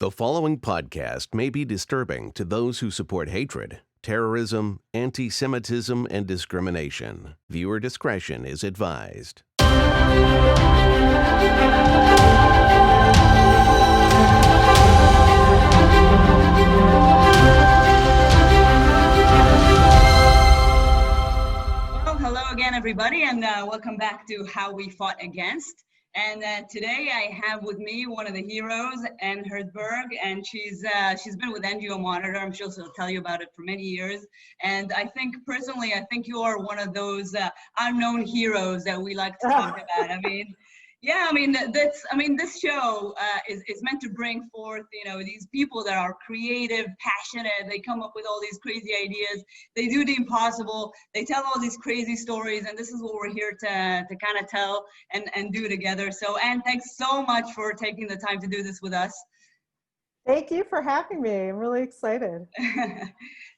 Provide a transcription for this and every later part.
The following podcast may be disturbing to those who support hatred, terrorism, anti-Semitism, and discrimination. Viewer discretion is advised. Well, hello again, everybody, and welcome back to How We Fought Against. And today I have with me one of the heroes, Anne Herzberg, and she's been with NGO Monitor. I'm sure she'll tell you about it for many years. And I think personally, you are one of those unknown heroes that we like to talk about. This show is meant to bring forth, these people that are creative, passionate. They come up with all these crazy ideas. They do the impossible. They tell all these crazy stories, and this is what we're here to kind of tell and do together. So, Anne, thanks so much for taking the time to do this with us. Thank you for having me. I'm really excited.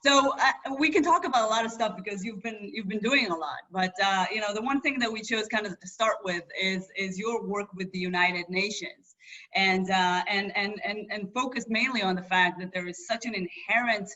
So we can talk about a lot of stuff because you've been doing a lot. But the one thing that we chose kind of to start with is your work with the United Nations, and focused mainly on the fact that there is such an inherent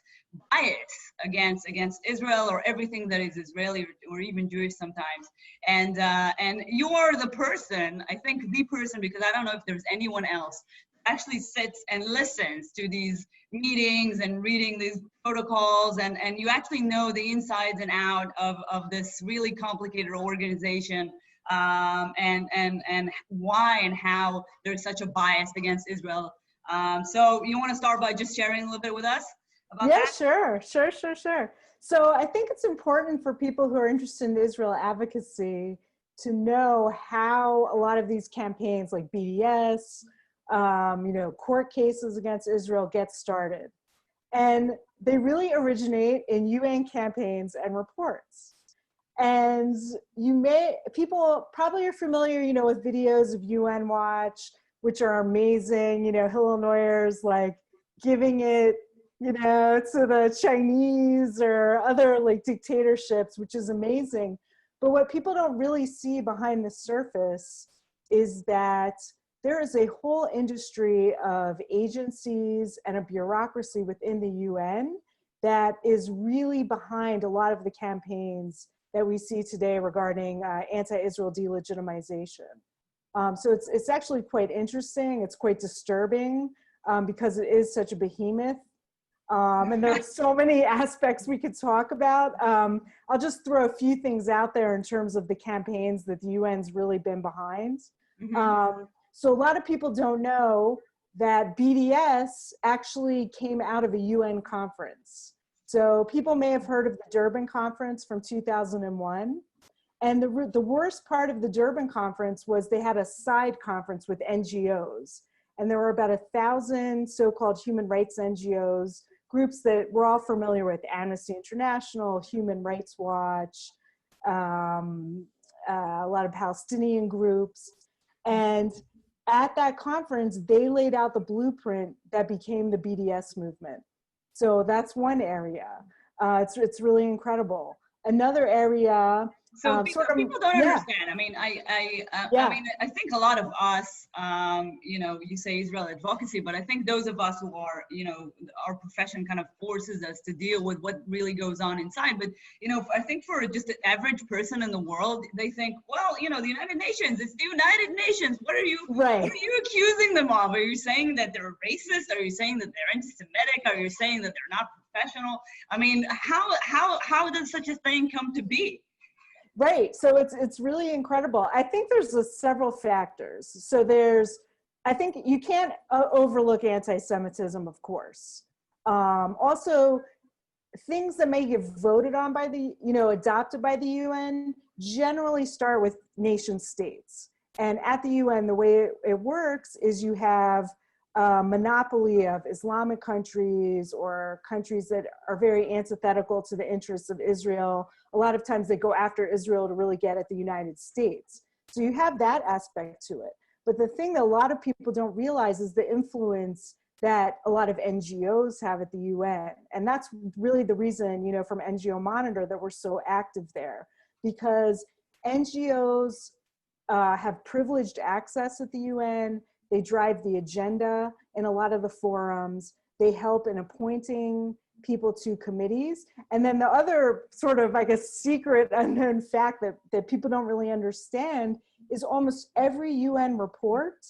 bias against Israel or everything that is Israeli or even Jewish sometimes. And you are the person, I think the person, because I don't know if there's anyone else actually sits and listens to these meetings and reading these protocols, and you actually know the insides and out of this really complicated organization, and why and how there's such a bias against Israel. So you want to start by just sharing a little bit with us about that? Sure. So I think it's important for people who are interested in Israel advocacy to know how a lot of these campaigns like BDS, court cases against Israel get started. And they really originate in UN campaigns and reports. And people probably are familiar, with videos of UN Watch, which are amazing, Hillel Neuer's like giving it, to the Chinese or other like dictatorships, which is amazing. But what people don't really see behind the surface is that there is a whole industry of agencies and a bureaucracy within the UN that is really behind a lot of the campaigns that we see today regarding anti-Israel delegitimization. So it's actually quite interesting. It's quite disturbing because it is such a behemoth. And there are so many aspects we could talk about. I'll just throw a few things out there in terms of the campaigns that the UN's really been behind. Mm-hmm. So a lot of people don't know that BDS actually came out of a UN conference. So people may have heard of the Durban Conference from 2001. And the worst part of the Durban Conference was they had a side conference with NGOs. And there were about 1,000 so-called human rights NGOs, groups that we're all familiar with: Amnesty International, Human Rights Watch, a lot of Palestinian groups. And at that conference, they laid out the blueprint that became the BDS movement. So that's one area. It's really incredible. Another area. So people don't understand. I think a lot of us, you say Israel advocacy, but I think those of us who are, our profession kind of forces us to deal with what really goes on inside. But, I think for just an average person in the world, they think, well, the United Nations, it's the United Nations. What are you accusing them of? Are you saying that they're racist? Are you saying that they're anti-Semitic? Are you saying that they're not professional? I mean, how does such a thing come to be? Right. So it's really incredible. I think there's several factors. So I think you can't overlook anti-Semitism, of course. Also, things that may get voted on by adopted by the UN generally start with nation states. And at the UN, the way it works is you have a monopoly of Islamic countries or countries that are very antithetical to the interests of Israel. A lot of times they go after Israel to really get at the United States. So you have that aspect to it. But the thing that a lot of people don't realize is the influence that a lot of NGOs have at the UN. And that's really the reason, from NGO Monitor that we're so active there, because NGOs have privileged access at the UN. They drive the agenda. in a lot of the forums. They help in appointing people to committees. And then the other sort of, I guess, secret unknown fact that people don't really understand is almost every UN report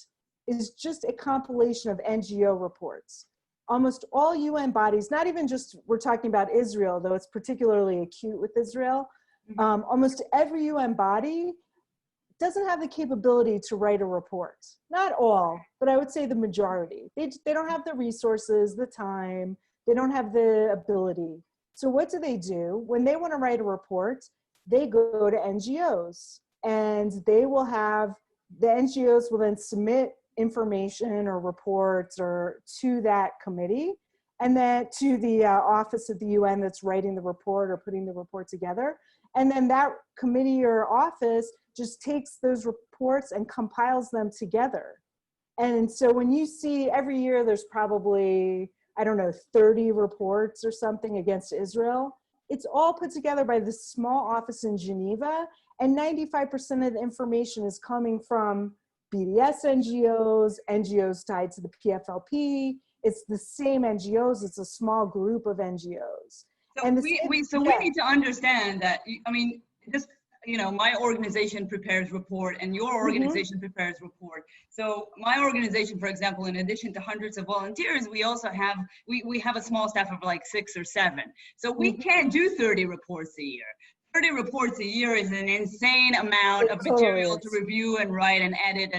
is just a compilation of NGO reports. Almost all UN bodies, not even just, we're talking about Israel, though it's particularly acute with Israel, almost every UN body doesn't have the capability to write a report. Not all, but I would say the majority. They don't have the resources, the time, they don't have the ability. So what do? When they want to write a report, they go to NGOs, and they will have, the NGOs will then submit information or reports or to that committee, and then to the office of the UN that's writing the report or putting the report together. And then that committee or office just takes those reports and compiles them together. And so when you see every year, there's probably, I don't know, 30 reports or something against Israel. It's all put together by this small office in Geneva, and 95% of the information is coming from BDS NGOs, NGOs tied to the PFLP. It's the same NGOs, it's a small group of NGOs. So and we need to understand that, I mean, this, you know, my organization prepares report and your organization prepares report. So my organization, for example, in addition to hundreds of volunteers, we also have, we have a small staff of like 6 or 7. So we can't do 30 reports a year. 30 reports a year is an insane amount of material to review and write and edit,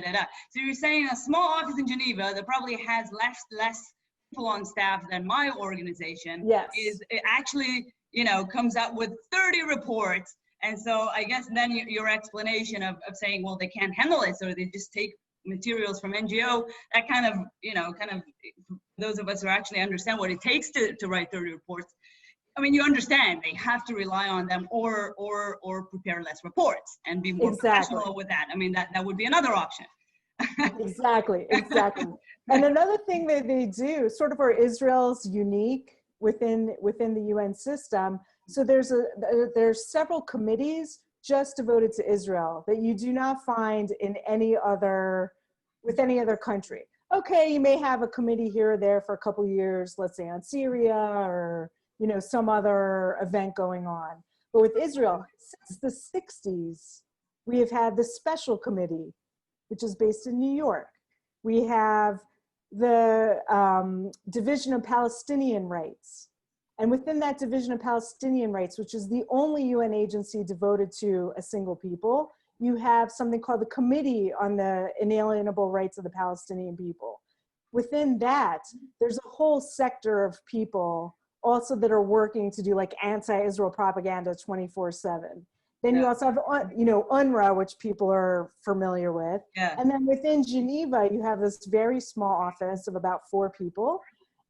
So you're saying a small office in Geneva that probably has less people on staff than my organization is, it actually, you know, comes out with 30 reports. And so I guess then your explanation of saying, well, they can't handle it, so they just take materials from NGO, that kind of, you know, those of us who actually understand what it takes to write 30 reports, I mean, you understand they have to rely on them or prepare less reports and be more professional with that. I mean, that would be another option. Exactly. And another thing that they do, sort of where Israel's unique within the UN system, so there's several committees just devoted to Israel that you do not find in any other country. Okay, you may have a committee here or there for a couple years, let's say on Syria or, you know, some other event going on. But with Israel, since the 60s, we have had the special committee, which is based in New York. We have the Division of Palestinian Rights. And within that Division of Palestinian Rights, which is the only UN agency devoted to a single people, you have something called the Committee on the Inalienable Rights of the Palestinian People. Within that, there's a whole sector of people also that are working to do like anti-Israel propaganda 24/7. Then you also have, you know, UNRWA, which people are familiar with. And then within Geneva, you have this very small office of about 4 people.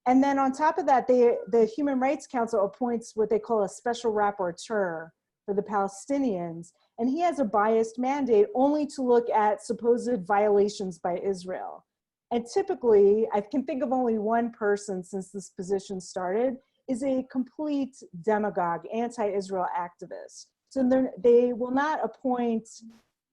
And then on top of that, the Human Rights Council appoints what they call a special rapporteur for the Palestinians. And he has a biased mandate only to look at supposed violations by Israel. And typically, I can think of only one person since this position started, is a complete demagogue, anti-Israel activist. So they will not appoint,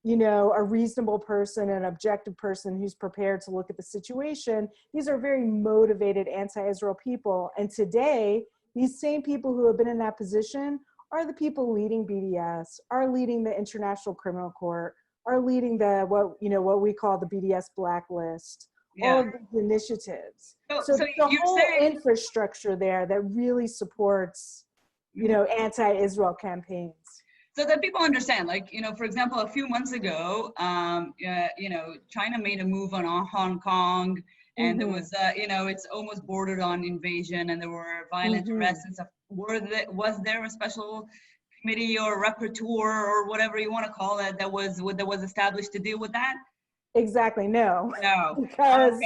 you know, a reasonable person, an objective person who's prepared to look at the situation. These are very motivated anti-Israel people. And today, these same people who have been in that position are the people leading BDS, are leading the International Criminal Court, are leading what we call the BDS blacklist, all of these initiatives. So the whole infrastructure there that really supports, you know, anti-Israel campaigns. So that people understand, like, you know, for example, a few months ago, you know, China made a move on Hong Kong, and there was, you know, it's almost bordered on invasion, and there were violent arrests and stuff. Was there a special committee or rapporteur or whatever you want to call it that was established to deal with that? Exactly, no. Because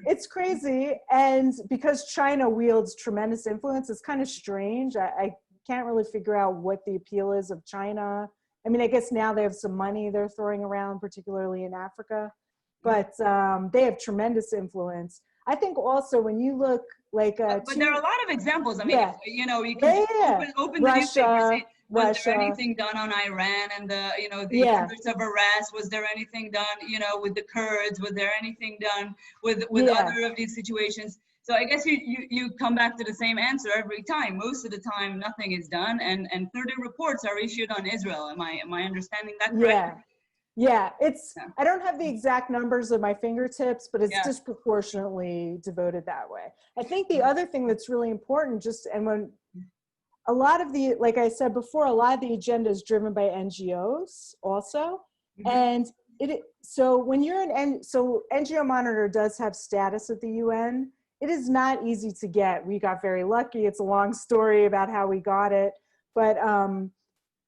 it's crazy, and because China wields tremendous influence, it's kind of strange. I can't really figure out what the appeal is of China. I mean, I guess now they have some money they're throwing around, particularly in Africa, but they have tremendous influence. I think also when you look like, but there are a lot of examples. I mean, you know, you can open the newspaper. Was there Russia. anything done on Iran and the, the Yeah, hundreds of arrests? Was there anything done, with the Kurds? Was there anything done with yeah. other of these situations? So I guess you come back to the same answer every time. Most of the time, nothing is done, and 30 reports are issued on Israel. Am I understanding that correctly? Yeah, it's, Yeah. I don't have the exact numbers at my fingertips, but it's Yeah. disproportionately devoted that way. I think the other thing that's really important, and when a lot of the, like I said before, a lot of the agenda is driven by NGOs also. Mm-hmm. And so when you're so NGO Monitor does have status at the UN. It is not easy to get. We got very lucky. It's a long story about how we got it. But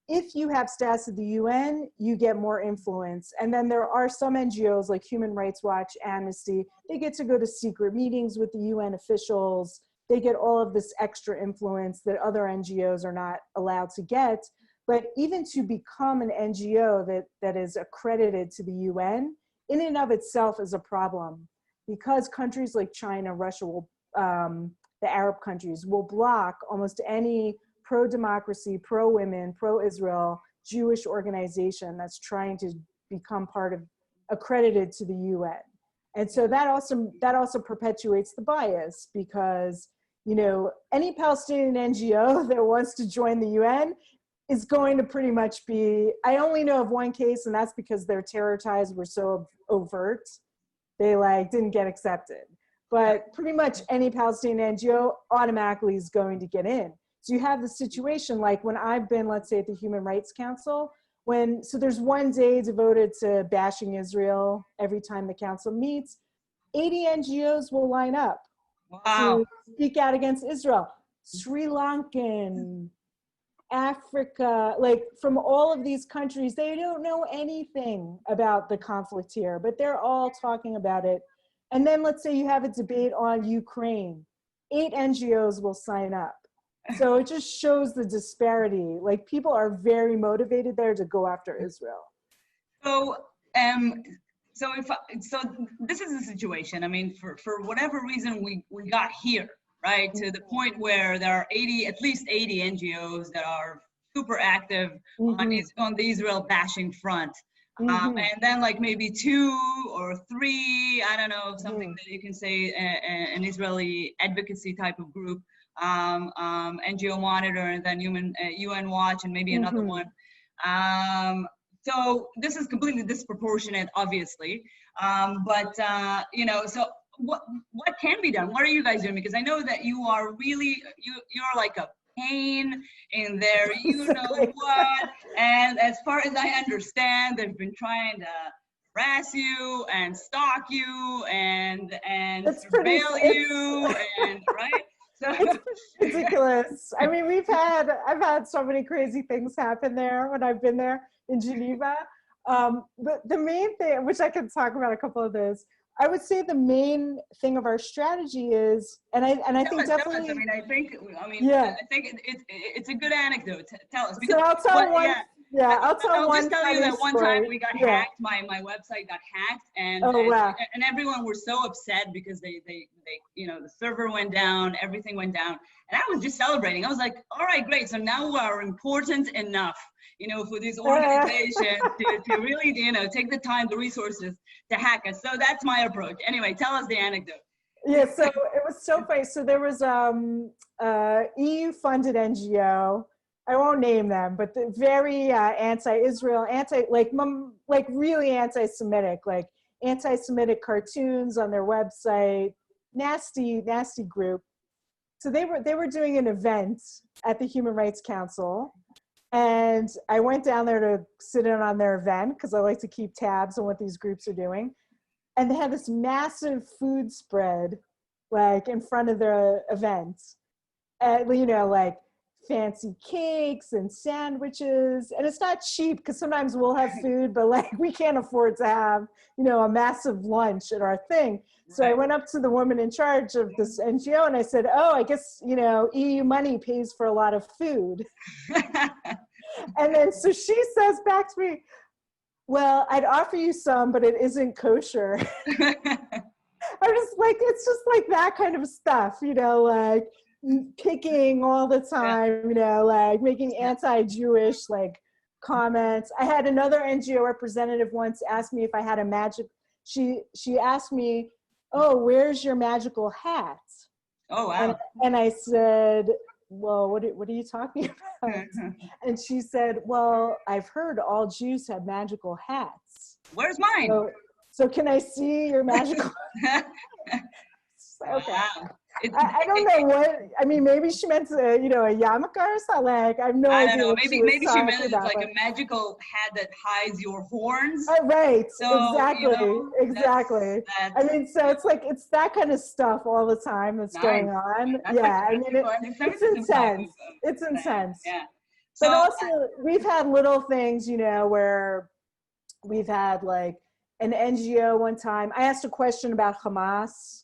if you have status at the UN, you get more influence. And then there are some NGOs like Human Rights Watch, Amnesty, they get to go to secret meetings with the UN officials. They get all of this extra influence that other NGOs are not allowed to get. But even to become an NGO that is accredited to the UN, in and of itself is a problem, because countries like China, Russia, the Arab countries will block almost any pro-democracy, pro-women, pro-Israel Jewish organization that's trying to become accredited to the UN. And so that also perpetuates the bias, because any Palestinian NGO that wants to join the UN is going to pretty much be, I only know of one case, and that's because their terror ties were so overt, they didn't get accepted. But pretty much any Palestinian NGO automatically is going to get in. So you have the situation like when I've been, let's say, at the Human Rights Council, so there's one day devoted to bashing Israel every time the council meets. 80 NGOs will line up to speak out against Israel. Sri Lankan, Africa, from all of these countries, they don't know anything about the conflict here, but they're all talking about it. And then let's say you have a debate on Ukraine, 8 NGOs will sign up. So it just shows the disparity. People are very motivated there to go after Israel. So, so this is the situation. I mean, for whatever reason, we got here, right? To the point where there are at least 80 NGOs that are super active on the Israel bashing front. And then maybe 2 or 3, I don't know, something that you can say, an Israeli advocacy type of group, NGO Monitor, and then UN Watch, and maybe another one. So this is completely disproportionate, obviously. So what can be done? What are you guys doing? Because I know that you are really, you're like a pain in there, what. And as far as I understand, they've been trying to harass you and stalk you and surveil you, and right? So it's ridiculous. I mean, I've had so many crazy things happen there when I've been there in Geneva. But the main thing, which I can talk about a couple of those, I would say the main thing of our strategy is, and I think definitely. I think it's a good anecdote. Tell us. So I'll tell one. Yeah, I'll just tell you that one story. time we got hacked. My website got hacked, and everyone were so upset because they the server went down, everything went down, and I was just celebrating. I was like, all right, great. So now we are important enough, for these organizations to really, take the time, the resources to hack us. So that's my approach. Anyway, tell us the anecdote. Yeah, so it was so funny. So there was EU-funded NGO. I won't name them, but the very anti-Israel, really anti-Semitic, anti-Semitic cartoons on their website, nasty group. So they were doing an event at the Human Rights Council, and I went down there to sit in on their event because I like to keep tabs on what these groups are doing. And they had this massive food spread, in front of their event, fancy cakes and sandwiches. And it's not cheap because sometimes we'll have food, but we can't afford to have, a massive lunch at our thing. So I went up to the woman in charge of this NGO and I said, oh, I guess, EU money pays for a lot of food. And then, so she says back to me, well, I'd offer you some, but it isn't kosher. I'm just it's just that kind of stuff, picking all the time, you know, like making anti-Jewish like comments. I had another NGO representative once ask me if I had a magic, she asked me, oh, where's your magical hat? Oh, wow. And I said, well, what are you talking about? And she said, well, I've heard all Jews have magical hats. Where's mine? So can I see your magical? Okay. Wow. I don't know what, I mean, maybe she meant, you know, a yarmulke or something. Like, I have no idea. I don't know. Maybe she meant it's like a magical hat that hides your horns. Right. So, exactly. you know, Exactly. I mean, so it's like, it's that kind of stuff all the time that's going on. Yeah. I mean, it's intense. It's intense. Yeah. But also, we've had little things, you know, where we've had like an NGO one time. I asked a question about Hamas,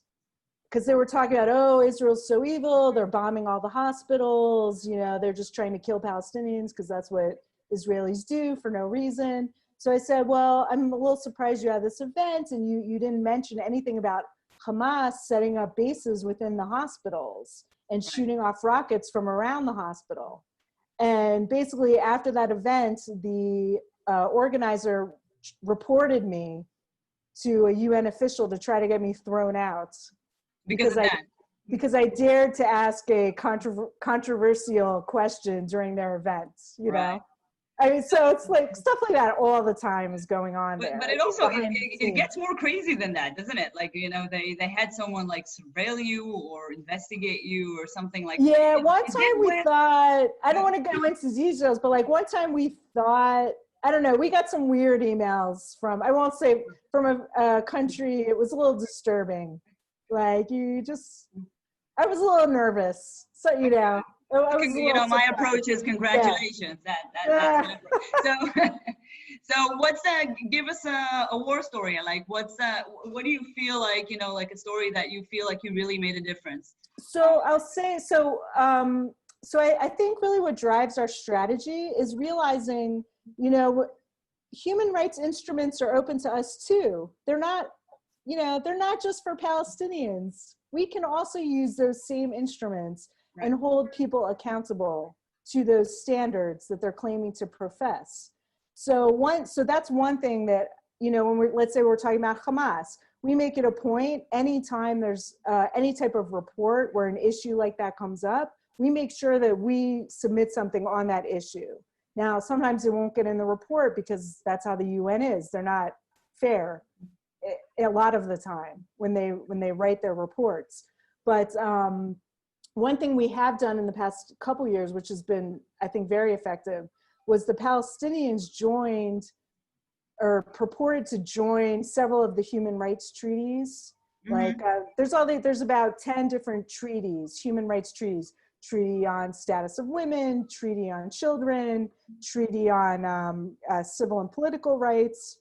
because they were talking about, oh, Israel's so evil, they're bombing all the hospitals, you know, they're just trying to kill Palestinians because that's what Israelis do for no reason. So I said, well, I'm a little surprised you had this event and you didn't mention anything about Hamas setting up bases within the hospitals and shooting off rockets from around the hospital. And basically after that event, the organizer reported me to a UN official to try to get me thrown out. Because I dared to ask a controversial question during their events, you know? I mean, so it's like stuff like that all the time is going on there. But it also, it gets more crazy than that, doesn't it? Like, you know, they had someone like surveil you or investigate you or something like that. Yeah, one time we thought, I don't want to go into details, but like one time we thought, I don't know, we got some weird emails from, I won't say from a country, it was a little disturbing. Like I was a little nervous. So, you know, you know, my approach is congratulations. Yeah. So what's that? Give us a war story. Like, what do you feel like, you know, like a story that you feel like you really made a difference? So I'll say, I think really what drives our strategy is realizing, you know, human rights instruments are open to us too. They're not, you know, they're not just for Palestinians. We can also use those same instruments and hold people accountable to those standards that they're claiming to profess. So that's one thing that, you know, when let's say we're talking about Hamas, we make it a point anytime there's any type of report where an issue like that comes up, we make sure that we submit something on that issue. Now, sometimes it won't get in the report because that's how the UN is. They're not fair a lot of the time when they write their reports. But one thing we have done in the past couple years, which has been, I think, very effective, was the Palestinians joined or purported to join several of the human rights treaties. Like there's about 10 different treaties, human rights treaties. Treaty on status of women, treaty on children, treaty on civil and political rights,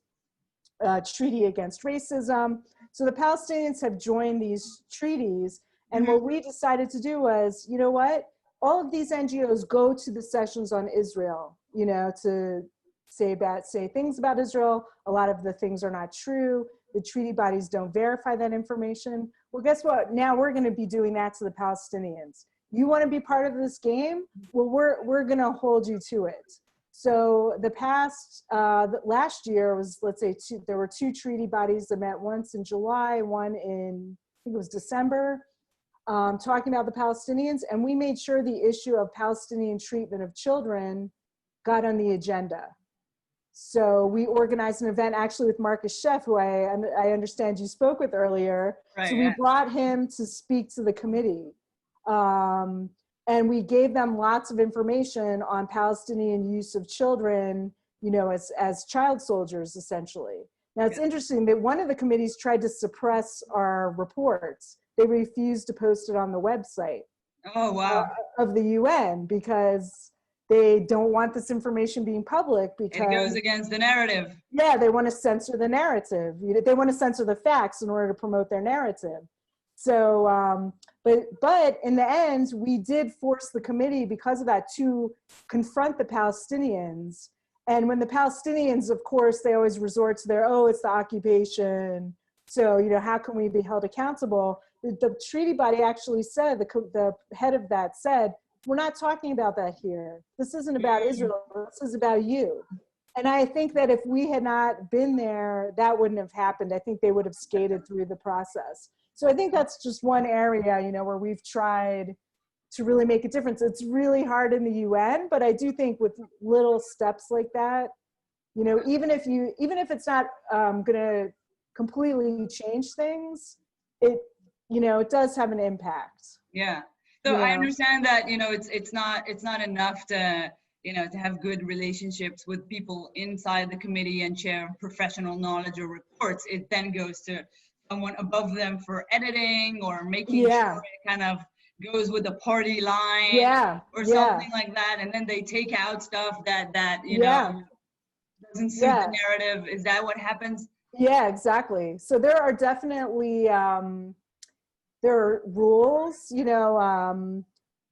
treaty against racism. So the Palestinians have joined these treaties. And what we decided to do was, you know what, all of these NGOs go to the sessions on Israel, you know, to say things about Israel. A lot of the things are not true. The treaty bodies don't verify that information. Well, guess what? Now we're going to be doing that to the Palestinians. You want to be part of this game? Well, we're going to hold you to it. So the last year was, let's say, there were two treaty bodies that met, once in July, one in, I think it was December, talking about the Palestinians. And we made sure the issue of Palestinian treatment of children got on the agenda. So we organized an event actually with Marcus Sheff, who I understand you spoke with earlier. Right, so we brought him to speak to the committee. And we gave them lots of information on Palestinian use of children, you know, as child soldiers, essentially. Now, it's interesting that one of the committees tried to suppress our reports. They refused to post it on the website of the UN because they don't want this information being public because it goes against the narrative. Yeah, they want to censor the narrative. They want to censor the facts in order to promote their narrative. So, but in the end, we did force the committee because of that to confront the Palestinians. And when the Palestinians, of course, they always resort to it's the occupation, So, how can we be held accountable? The treaty body actually said, the head of that said, we're not talking about that here. This isn't about Israel, this is about you. And I think that if we had not been there, that wouldn't have happened. I think they would have skated through the process. So I think that's just one area, where we've tried to really make a difference. It's really hard in the UN, but I do think with little steps like that, even if it's not going to completely change things, it does have an impact. Yeah. So I understand that, it's not enough to, to have good relationships with people inside the committee and share professional knowledge or reports. It then goes to someone above them for editing or making sure it kind of goes with the party line or something like that. And then they take out stuff that doesn't suit the narrative. Is that what happens? Yeah, exactly. So there are definitely, there are rules,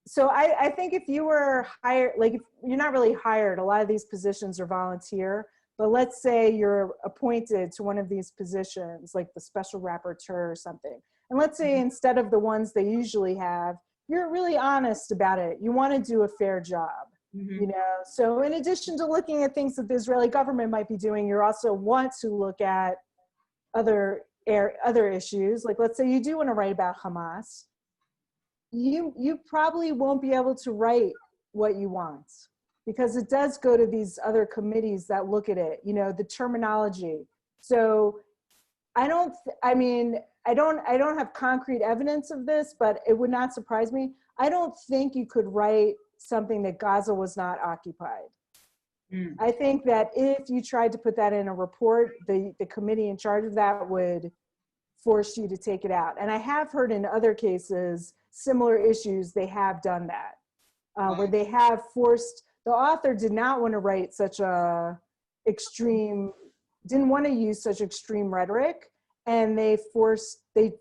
so I think if you were hired, like if you're not really hired, a lot of these positions are volunteer, but let's say you're appointed to one of these positions, like the special rapporteur or something. And let's say instead of the ones they usually have, you're really honest about it. You want to do a fair job, So in addition to looking at things that the Israeli government might be doing, you also want to look at other issues. Like let's say you do want to write about Hamas. You probably won't be able to write what you want because it does go to these other committees that look at it, the terminology. So I don't have concrete evidence of this, but it would not surprise me. I don't think you could write something that Gaza was not occupied. I think that if you tried to put that in a report, the committee in charge of that would force you to take it out. And I have heard in other cases, similar issues, they have done that, where they have forced, the author did not want to write such didn't want to use such extreme rhetoric, and they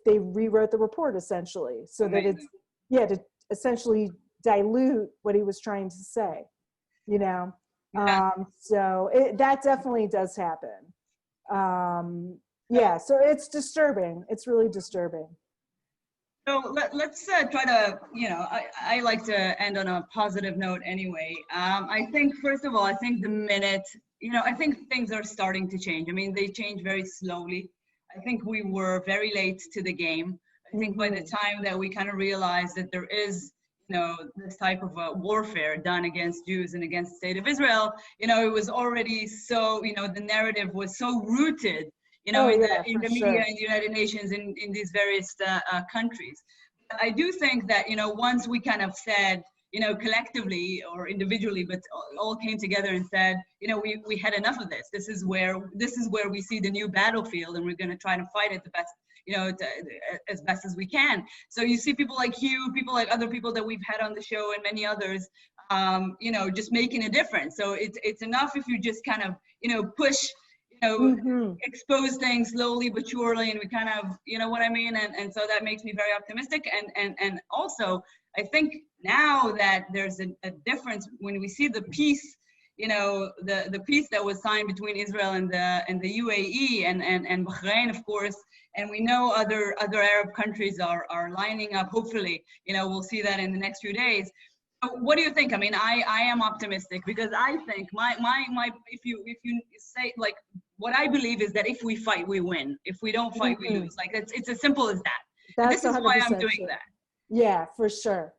rewrote the report essentially, so that it's, to essentially dilute what he was trying to say, so that definitely does happen. So it's disturbing. It's really disturbing. So let's try to, I like to end on a positive note anyway. I think, first of all, I think the minute, I think things are starting to change. I mean, they change very slowly. I think we were very late to the game. I think by the time that we kind of realized that there is, this type of warfare done against Jews and against the state of Israel, it was already so, the narrative was so rooted, in the media, in the United Nations, in these various countries. But I do think that, once we kind of said, collectively or individually, but all came together and said, we had enough of this. This is where we see the new battlefield, and we're going to try to fight it the best, as best as we can. So you see people like you, people like other people that we've had on the show, and many others, just making a difference. So it's enough if you just kind of, push, expose things slowly but surely, and we kind of, what I mean? And so that makes me very optimistic. And also, I think now that there's a difference when we see the peace, the peace that was signed between Israel and the UAE and Bahrain, of course, and we know other Arab countries are lining up. Hopefully, we'll see that in the next few days. What do you think? I mean, I am optimistic because I think my if you say, like, what I believe is that if we fight, we win. If we don't fight, we lose. Like it's as simple as that. This is why I'm doing that. Yeah, for sure.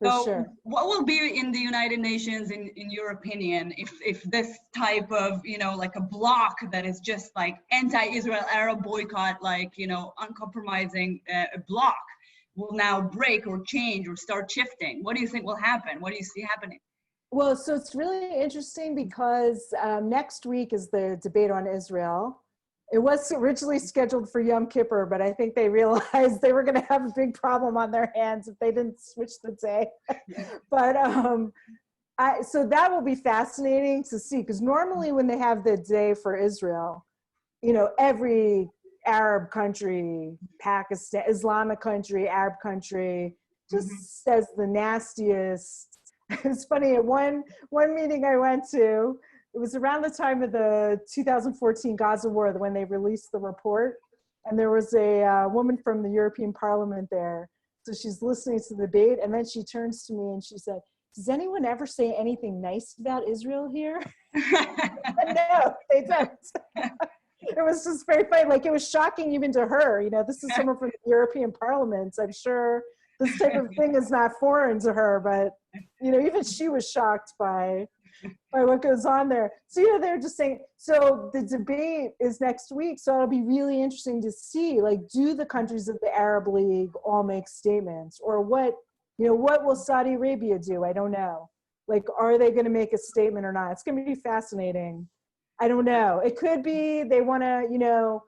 So what will be in the United Nations, in your opinion, if this type of, like a block that is just like anti-Israel Arab boycott, like, uncompromising block will now break or change or start shifting? What do you think will happen? What do you see happening? Well, so it's really interesting because next week is the debate on Israel. It was originally scheduled for Yom Kippur, but I think they realized they were going to have a big problem on their hands if they didn't switch the day. But so that will be fascinating to see, because normally when they have the day for Israel, every Arab country, Pakistan, Islamic country, Arab country, just says the nastiest. It's funny, at one meeting I went to, it was around the time of the 2014 Gaza war when they released the report. And there was a woman from the European Parliament there. So she's listening to the debate, and then she turns to me and she said, "Does anyone ever say anything nice about Israel here?" No, they don't. It was just very funny. Like, it was shocking even to her. You know, this is someone from the European Parliament. I'm sure this type of thing is not foreign to her, but, you know, even she was shocked by what goes on there. So, you know, they're just saying, so the debate is next week. So it'll be really interesting to see, like, do the countries of the Arab League all make statements, or what, you know, what will Saudi Arabia do? I don't know. Like, are they going to make a statement or not? It's going to be fascinating. I don't know. It could be they want to, you know,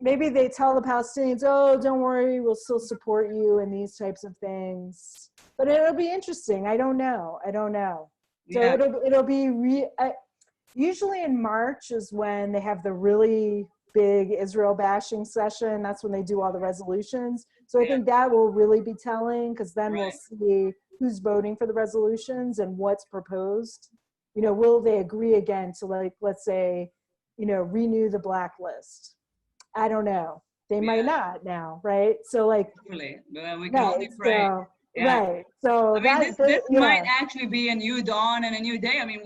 maybe they tell the Palestinians, oh, don't worry, we'll still support you and these types of things. But it'll be interesting. I don't know. So Yeah. it'll be usually in March is when they have the really big Israel bashing session. That's when they do all the resolutions. So I think that will really be telling, because then we'll see who's voting for the resolutions and what's proposed. You know, will they agree again to, like, let's say, you know, renew the blacklist? I don't know. They might not now, right? So, like, Hopefully. Well, we can only pray. So, right. So I mean, this might actually be a new dawn and a new day. I mean,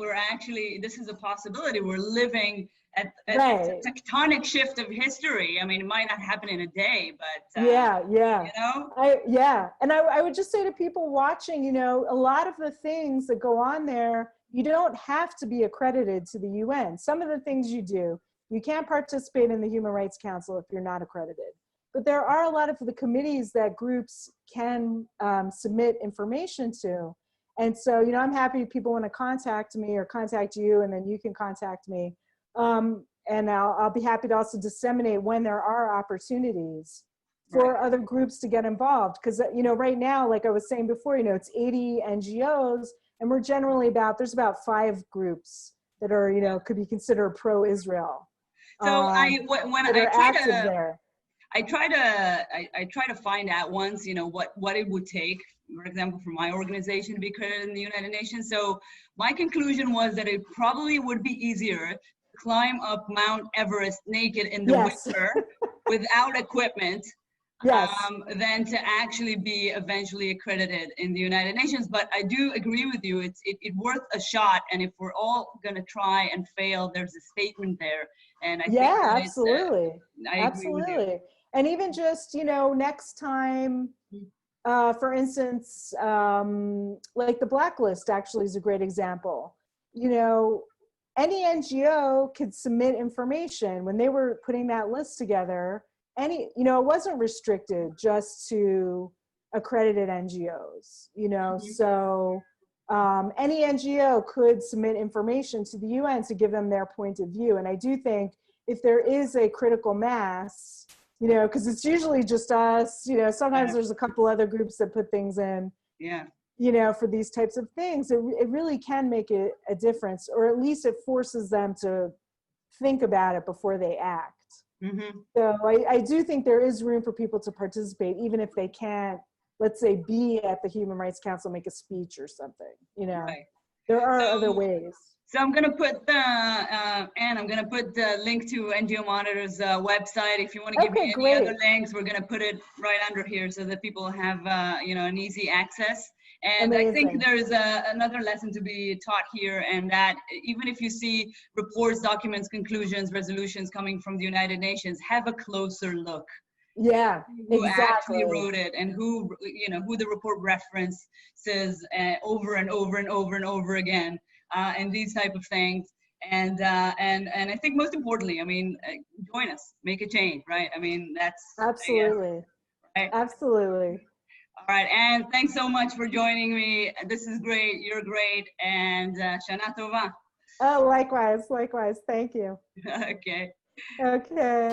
this is a possibility. We're living at a tectonic shift of history. I mean, it might not happen in a day, but you know? And I would just say to people watching, you know, a lot of the things that go on there, you don't have to be accredited to the UN. Some of the things you do, you can't participate in the Human Rights Council if you're not accredited. But there are a lot of the committees that groups can submit information to. And so, you know, I'm happy if people want to contact me or contact you, and then you can contact me. And I'll be happy to also disseminate when there are opportunities for other groups to get involved. Because, you know, right now, like I was saying before, you know, it's 80 NGOs, and we're generally there's about 5 groups that are, you know, could be considered pro-Israel. So I try to find out once, you know, what it would take, for example, for my organization to be credited in the United Nations. So my conclusion was that it probably would be easier to climb up Mount Everest naked in the winter without equipment than to actually be eventually accredited in the United Nations. But I do agree with you, it's worth a shot, and if we're all going to try and fail, there's a statement there. And I think absolutely. I agree with you. And even just, you know, next time, for instance, like the blacklist actually is a great example. You know, any NGO could submit information. When they were putting that list together, you know, it wasn't restricted just to accredited NGOs, you know, so any NGO could submit information to the UN to give them their point of view. And I do think if there is a critical mass, you know, because it's usually just us, you know, sometimes there's a couple other groups that put things in, you know, for these types of things, it really can make a difference, or at least it forces them to think about it before they act. So I do think there is room for people to participate, even if they can't, let's say, be at the Human Rights Council, make a speech or something, you know. There are other ways. So I'm going to put Anne, I'm going to put the link to NGO Monitor's website. If you want to give me any other links, we're going to put it right under here so that people have, you know, an easy access. And I think there's another lesson to be taught here, and that even if you see reports, documents, conclusions, resolutions coming from the United Nations, have a closer look. Who actually wrote it, and who, you know, who the report references over and over and over and over again, and these type of things. And I think most importantly, I mean, join us, make a change, right? I mean, that's absolutely, right? Absolutely. All right, Anne, thanks so much for joining me. This is great. You're great, and Shana Tova. Oh, likewise. Thank you. Okay. Okay.